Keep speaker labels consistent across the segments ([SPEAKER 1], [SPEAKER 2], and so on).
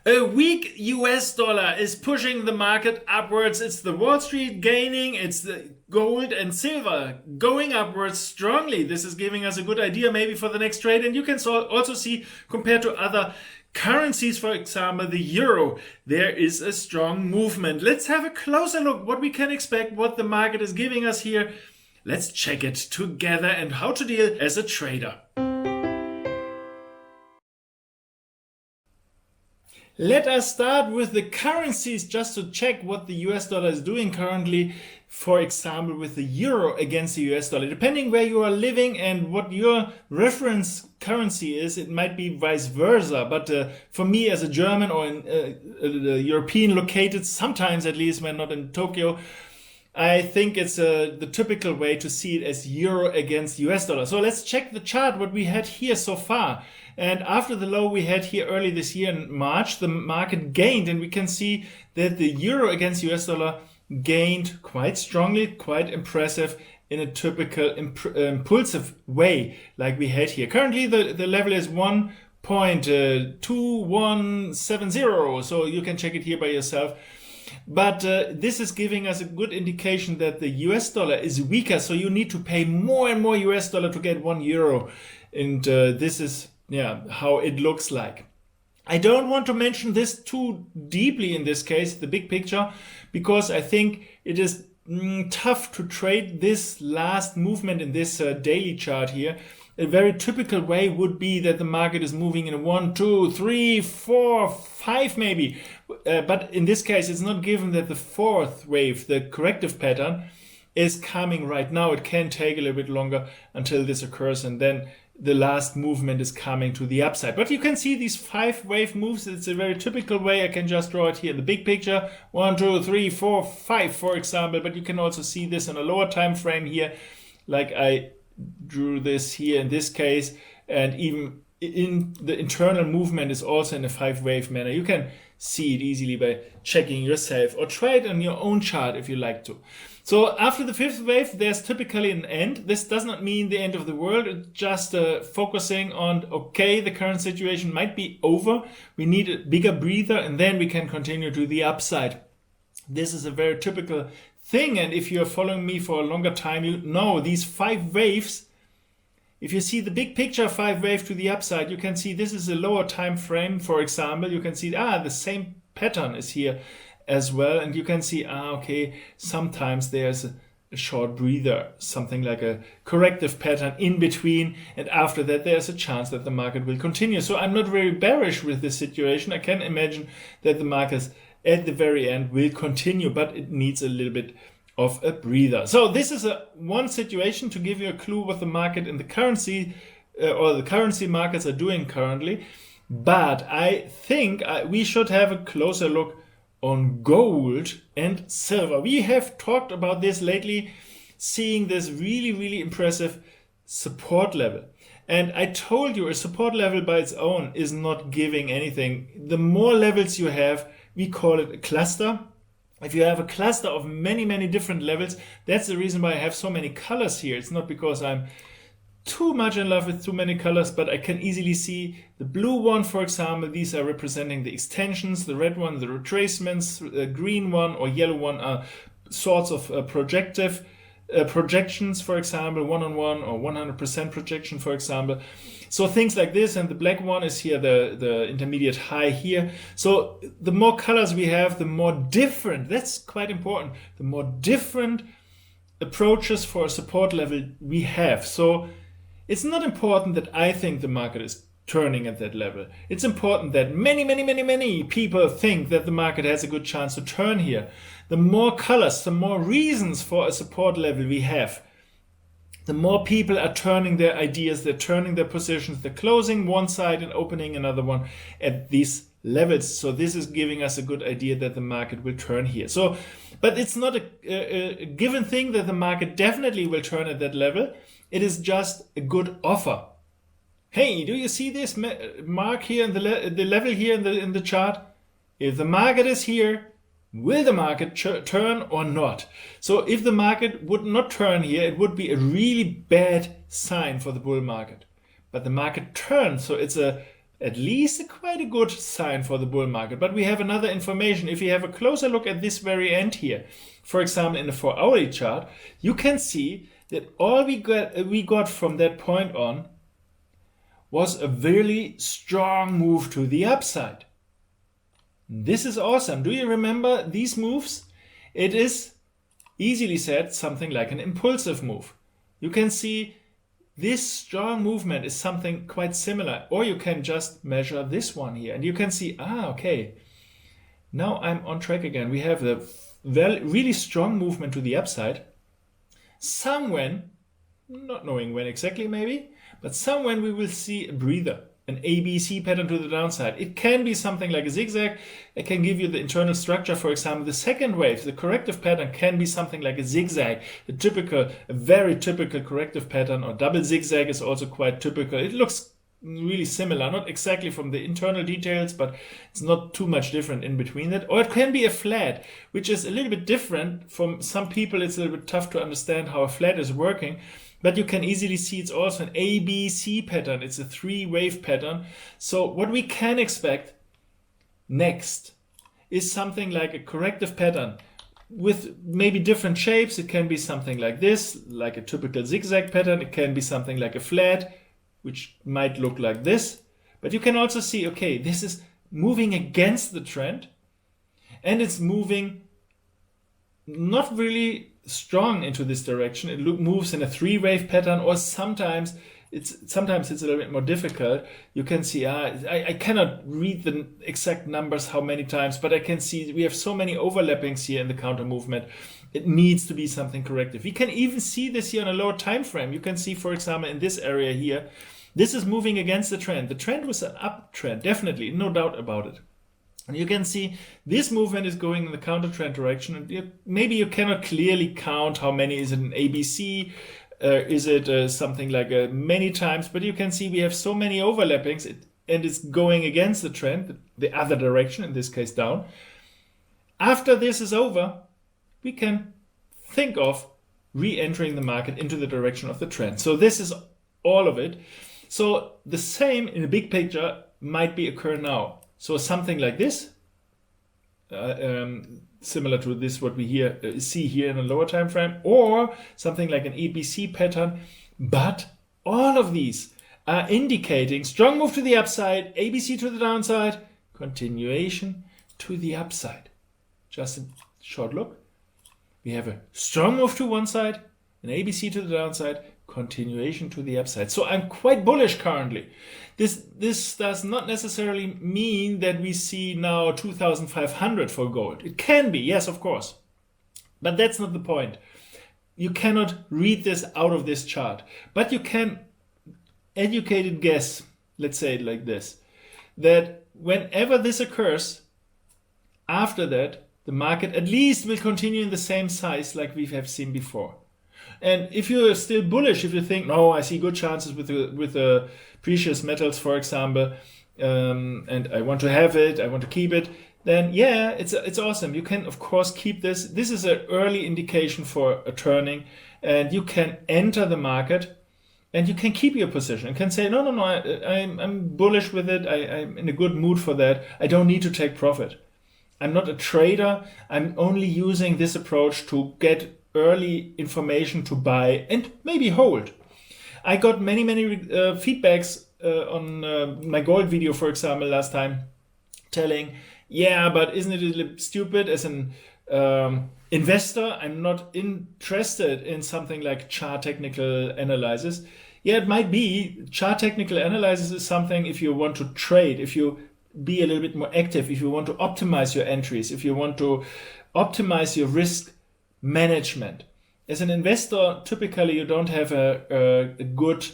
[SPEAKER 1] A weak US dollar is pushing the market upwards. It's the Wall Street gaining, it's the gold and silver going upwards strongly. This is giving us a good idea maybe for the next trade. And you can also see, compared to other currencies, for example, the euro, there is a strong movement. Let's have a closer look what we can expect, what the market is giving us here. Let's check it together and how to deal as a trader. Let us start with the currencies just to check what the US dollar is doing currently. For example, with the euro against the US dollar. Depending where you are living and what your reference currency is, it might be vice versa. But for me as a German or a European located, sometimes at least when not in Tokyo, I think it's the typical way to see it as euro against US dollar. So let's check the chart, what we had here so far. And after the low we had here early this year in March, the market gained, and we can see that the euro against US dollar gained quite strongly, quite impressive in a typical impulsive way like we had here. Currently the level is 1.2170, so you can check it here by yourself. But this is giving us a good indication that the US dollar is weaker, so you need to pay more and more US dollar to get 1 euro. And this is how it looks like. I don't want to mention this too deeply in this case, the big picture, because I think it is tough to trade this last movement in this daily chart here. A very typical way would be that the market is moving in a 1, 2, 3, 4, 5 maybe. But in this case, it's not given that the fourth wave, the corrective pattern, is coming right now. It can take a little bit longer until this occurs, and then the last movement is coming to the upside. But you can see these 5 wave moves. It's a very typical way. I can just draw it here in the big picture. 1, 2, 3, 4, 5, for example. But you can also see this in a lower time frame here, like I drew this here in this case. And even in the internal movement is also in a 5 wave manner. You can see it easily by checking yourself, or try it on your own chart if you like to. So after the 5th wave, there's typically an end. This does not mean the end of the world. It's just focusing on, okay, the current situation might be over. We need a bigger breather, and then we can continue to the upside. This is a very typical thing. And if you're following me for a longer time, you know these 5 waves. If you see the big picture 5 wave to the upside, you can see this is a lower time frame. For example, you can see, the same pattern is here as well. And you can see, okay, sometimes there's a short breather, something like a corrective pattern in between. And after that, there's a chance that the market will continue. So I'm not very bearish with this situation. I can imagine that the markets at the very end will continue, but it needs a little bit of a breather. So this is one situation to give you a clue what the market and the currency or the currency markets are doing currently. But I think we should have a closer look on gold and silver. We have talked about this lately, seeing this really, really impressive support level. And I told you a support level by its own is not giving anything. The more levels you have, we call it a cluster. If you have a cluster of many, many different levels, that's the reason why I have so many colors here. It's not because I'm too much in love with too many colors, but I can easily see the blue one, for example. These are representing the extensions, the red one, the retracements, the green one or yellow one are sorts of projections, for example, 1-on-1 or 100% projection, for example. So things like this, and the black one is here, the intermediate high here. So the more colors we have, the more different, that's quite important, the more different approaches for a support level we have. So it's not important that I think the market is turning at that level. It's important that many people think that the market has a good chance to turn here. The more colors, the more reasons for a support level we have, the more people are turning their ideas, they're turning their positions, they're closing one side and opening another one at these levels. So this is giving us a good idea that the market will turn here. So, but it's not a given thing that the market definitely will turn at that level. It is just a good offer. Hey, do you see this mark here in the level here in the chart? If the market is here, will the market turn or not? So if the market would not turn here, it would be a really bad sign for the bull market. But the market turns, so it's a at least quite a good sign for the bull market. But we have another information. If you have a closer look at this very end here, for example, in the 4-hourly chart, you can see that all we got from that point on was a really strong move to the upside. This is awesome. Do you remember these moves? It is easily said something like an impulsive move. You can see this strong movement is something quite similar, or you can just measure this one here and you can see, okay, now I'm on track again. We have the really strong movement to the upside. Somewhen, not knowing when exactly maybe, but somewhen we will see a breather, an ABC pattern to the downside. It can be something like a zigzag. It can give you the internal structure. For example, the second wave, the corrective pattern can be something like a zigzag, a very typical corrective pattern, or double zigzag is also quite typical. It looks really similar, not exactly from the internal details, but it's not too much different in between that. Or it can be a flat, which is a little bit different. From some people, it's a little bit tough to understand how a flat is working. But you can easily see it's also an ABC pattern. It's a 3-wave pattern. So what we can expect next is something like a corrective pattern with maybe different shapes. It can be something like this, like a typical zigzag pattern. It can be something like a flat, which might look like this. But you can also see, okay, this is moving against the trend, and it's moving not really strong into this direction. It moves in a 3-wave pattern, or sometimes it's a little bit more difficult. You can see, I cannot read the exact numbers how many times, but I can see we have so many overlappings here in the counter movement. It needs to be something corrective. We can even see this here on a lower time frame. You can see, for example, in this area here, this is moving against the trend. The trend was an uptrend, definitely, no doubt about it. And you can see this movement is going in the counter trend direction. And maybe you cannot clearly count how many. Is it an ABC? Is it something like many times? But you can see we have so many overlappings, and it's going against the trend, the other direction, in this case down. After this is over, we can think of re-entering the market into the direction of the trend. So this is all of it. So the same in the big picture might be occur now. So something like this, similar to this what we see here in a lower time frame, or something like an ABC pattern. But all of these are indicating strong move to the upside, ABC to the downside, continuation to the upside. Just a short look. We have a strong move to one side, an ABC to the downside, continuation to the upside. So I'm quite bullish currently. This does not necessarily mean that we see now 2,500 for gold. It can be, yes, of course. But that's not the point. You cannot read this out of this chart. But you can educated guess, let's say it like this, that whenever this occurs, after that, the market at least will continue in the same size like we have seen before. And if you're still bullish, if you think, no, I see good chances with the precious metals, for example, and I want to have it, I want to keep it, then yeah, it's awesome. You can, of course, keep this. This is an early indication for a turning, and you can enter the market and you can keep your position and can say, no, I'm bullish with it. I'm in a good mood for that. I don't need to take profit. I'm not a trader. I'm only using this approach to get early information to buy and maybe hold. I got many feedbacks on my gold video, for example, last time, telling, yeah, but isn't it a little stupid as an investor? I'm not interested in something like chart technical analysis. Yeah, it might be. Chart technical analysis is something if you want to trade, if you be a little bit more active, if you want to optimize your entries, if you want to optimize your risk management. As an investor, typically you don't have a good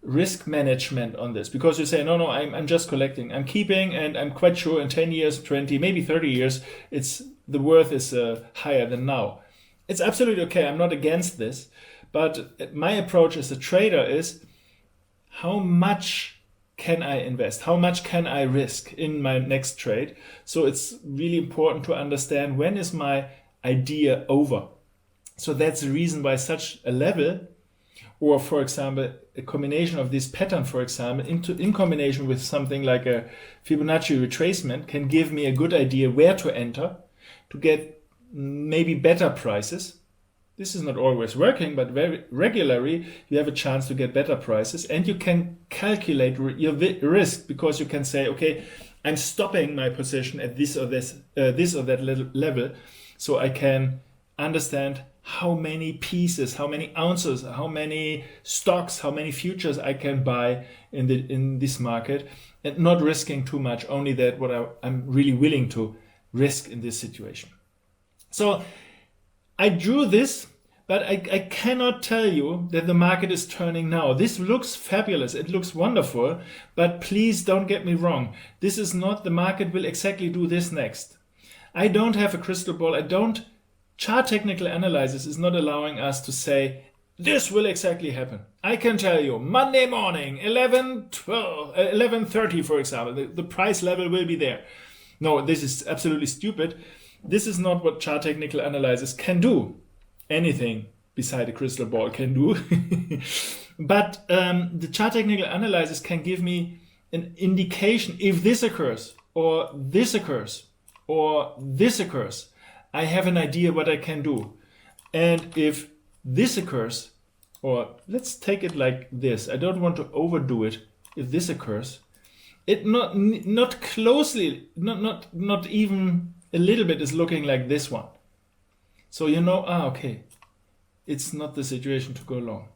[SPEAKER 1] risk management on this, because you say, no, I'm just collecting, I'm keeping, and I'm quite sure in 10 years, 20, maybe 30 years, the worth is higher than now. It's absolutely okay. I'm not against this, but my approach as a trader is, how much can I invest? How much can I risk in my next trade? So it's really important to understand, when is my idea over? So that's the reason why such a level or for example, a combination of this pattern, for example, in combination with something like a Fibonacci retracement can give me a good idea where to enter to get maybe better prices. This is not always working, but very regularly you have a chance to get better prices, and you can calculate your risk, because you can say, okay, I'm stopping my position at this or that level, so I can understand how many pieces, how many ounces, how many stocks, how many futures I can buy in this market, and not risking too much, only that what I'm really willing to risk in this situation. So I drew this, but I cannot tell you that the market is turning now. This looks fabulous, it looks wonderful, but please don't get me wrong. This is not the market will exactly do this next. I don't have a crystal ball. Chart technical analysis is not allowing us to say this will exactly happen. I can tell you Monday morning 11:30 for example, the price level will be there. No, this is absolutely stupid. This is not what chart technical analysis can do. Anything beside a crystal ball can do. But the chart technical analysis can give me an indication if this occurs or this occurs or this occurs. I have an idea what I can do. And if this occurs, or let's take it like this, I don't want to overdo it. If this occurs, it not closely, not even a little bit is looking like this one. So you know, okay, it's not the situation to go long,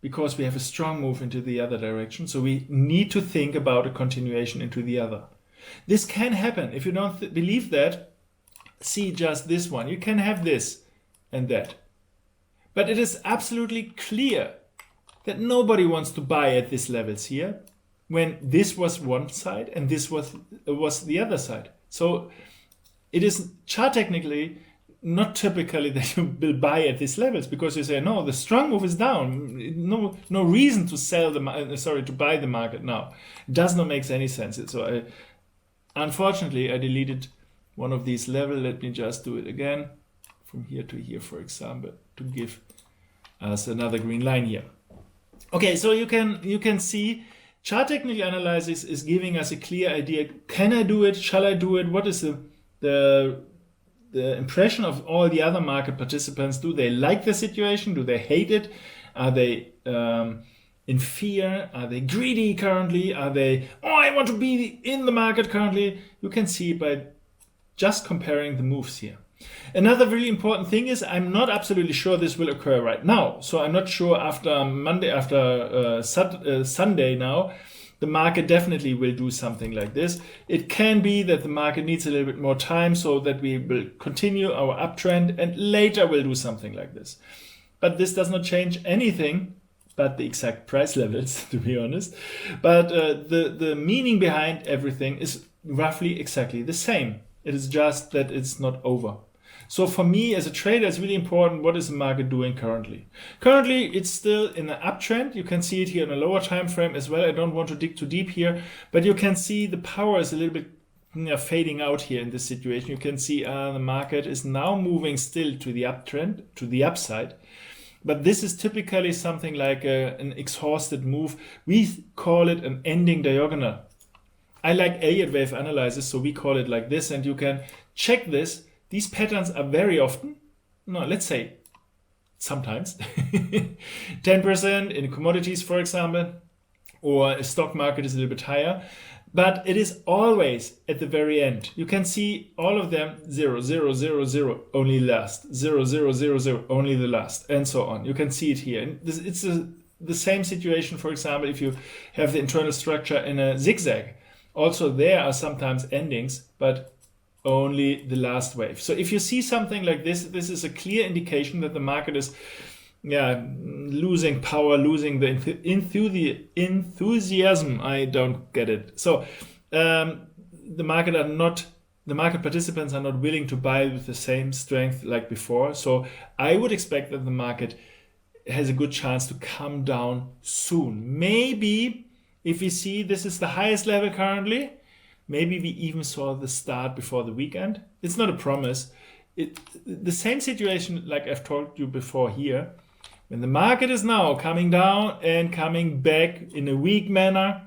[SPEAKER 1] because we have a strong move into the other direction. So we need to think about a continuation into the other. This can happen. If you don't believe that, see just this one. You can have this and that. But it is absolutely clear that nobody wants to buy at these levels here, when this was one side and this was the other side. So it is chart technically not typically that you will buy at these levels, because you say, no, the strong move is down. No reason to to buy the market now. It does not make any sense. So unfortunately, I deleted one of these levels. Let me just do it again from here to here, for example, to give us another green line here. Okay, so you can see chart technical analysis is giving us a clear idea. Can I do it? Shall I do it? What is the impression of all the other market participants? Do they like the situation? Do they hate it? Are they in fear? Are they greedy currently? Are they, I want to be in the market currently? You can see by just comparing the moves here. Another really important thing is I'm not absolutely sure this will occur right now. So I'm not sure after Sunday now, the market definitely will do something like this. It can be that the market needs a little bit more time so that we will continue our uptrend and later we'll do something like this. But this does not change anything but the exact price levels, to be honest. But the meaning behind everything is roughly exactly the same. It is just that it's not over. So for me as a trader, it's really important, what is the market doing currently? Currently, it's still in an uptrend. You can see it here in a lower time frame as well. I don't want to dig too deep here, but you can see the power is a little bit fading out here in this situation. You can see the market is now moving still to the uptrend, to the upside. But this is typically something like an exhausted move. We call it an ending diagonal. I like Elliott wave analysis, so we call it like this, and you can check this. These patterns are very often, let's say sometimes, 10% in commodities, for example, or a stock market is a little bit higher, but it is always at the very end. You can see all of them 0, 0, 0, 0, only last, 0, 0, 0, 0, only the last, and so on. You can see it here. And it's the same situation, for example, if you have the internal structure in a zigzag. Also, there are sometimes endings, but only the last wave. So if you see something like this, this is a clear indication that the market is losing power, losing the enthusiasm. I don't get it. So the market participants are not willing to buy with the same strength like before. So I would expect that the market has a good chance to come down soon. Maybe if we see this is the highest level currently, maybe we even saw the start before the weekend. It's not a promise. The same situation like I've told you before here. When the market is now coming down and coming back in a weak manner,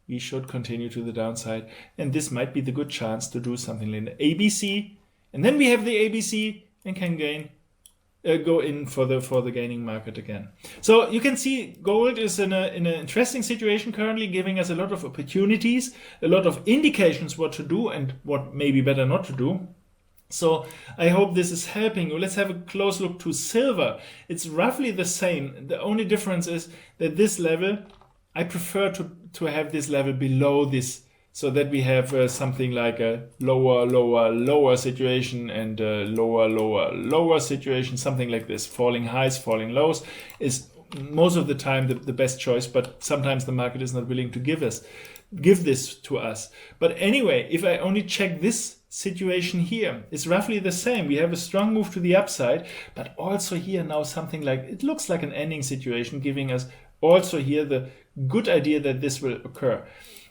[SPEAKER 1] we should continue to the downside. And this might be the good chance to do something like the ABC. And then we have the ABC and can go in for the gaining market again. So you can see gold is in an interesting situation currently, giving us a lot of opportunities, a lot of indications what to do and what maybe better not to do. So I hope this is helping you. Let's have a close look to silver. It's roughly the same. The only difference is that this level, I prefer to have this level below this, so that we have something like a lower situation and a lower situation, something like this. Falling highs, falling lows is most of the time the best choice, but sometimes the market is not willing to give this to us. But anyway, if I only check this situation here, it's roughly the same. We have a strong move to the upside, but also here now something like, it looks like an ending situation, giving us also here the good idea that this will occur.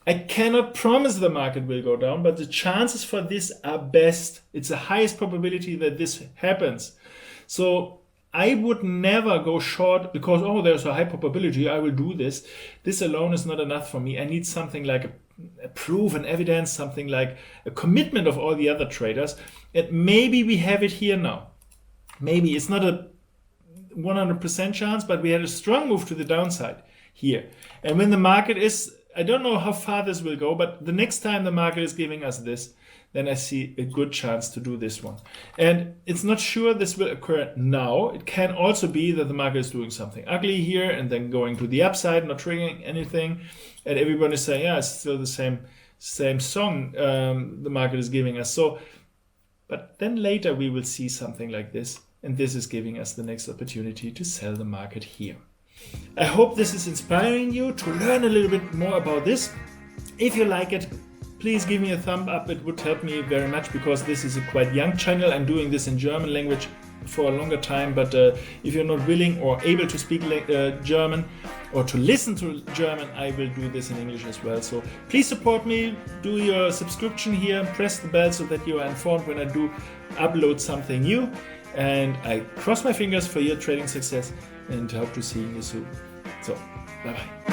[SPEAKER 1] I cannot promise the market will go down, but the chances for this are best. It's the highest probability that this happens. So I would never go short because, oh, there's a high probability I will do this. This alone is not enough for me. I need something like a proof and evidence, something like a commitment of all the other traders. And maybe we have it here now. Maybe it's not a 100% chance, but we had a strong move to the downside here. And when the market is, I don't know how far this will go, but the next time the market is giving us this, then I see a good chance to do this one. And it's not sure this will occur now. It can also be that the market is doing something ugly here and then going to the upside, not triggering anything. And everyone is saying, yeah, it's still the same song the market is giving us. So, but then later we will see something like this. And this is giving us the next opportunity to sell the market here. I hope this is inspiring you to learn a little bit more about this. If you like it, please give me a thumb up. It would help me very much because this is a quite young channel. I'm doing this in German language for a longer time, but if you're not willing or able to speak German or to listen to German, I will do this in English as well. So please support me, do your subscription here, press the bell so that you are informed when I do upload something new. And I cross my fingers for your trading success and hope to see you soon. So, bye-bye.